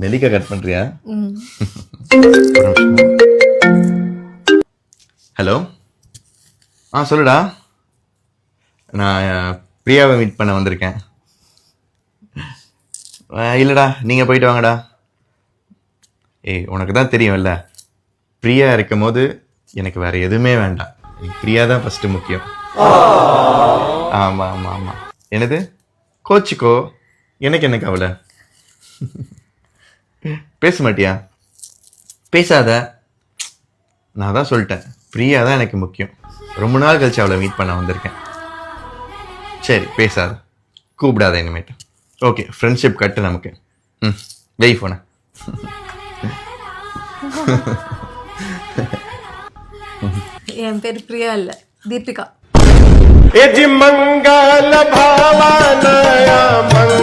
நெல்லிக்காய் கட் பண்றியா? ஹலோ, சொல்லுடா. நான் பிரியாவை மீட் பண்ண வந்திருக்கேன். இல்லைடா, நீங்கள் போயிட்டு வாங்கடா. உனக்கு தான் தெரியும்ல, பிரியா இருக்கும் போது எனக்கு வேற எதுவுமே வேண்டாம். பிரியா தான் ஃபர்ஸ்ட் முக்கியம். ஆமாம் ஆமாம் ஆமாம். என்னது? கோச்சிக்கோ, எனக்கு என்ன கவலை. பேச மாட்டியா? பேசாத. நான் தான் சொல்லிட்டேன், பிரியா தான் எனக்கு முக்கியம். ரொம்ப நாள் கழிச்சு அவளை மீட் பண்ண வந்திருக்கேன். சரி பேசாத, கூப்பிடாத இனிமேட்டு. ஓகே, ஃப்ரெண்ட்ஷிப் கட்டு நமக்கு. வெய் போன. என் பேர் பிரியா இல்ல, தீபிகா. மங்கள பாவனயா மங்கள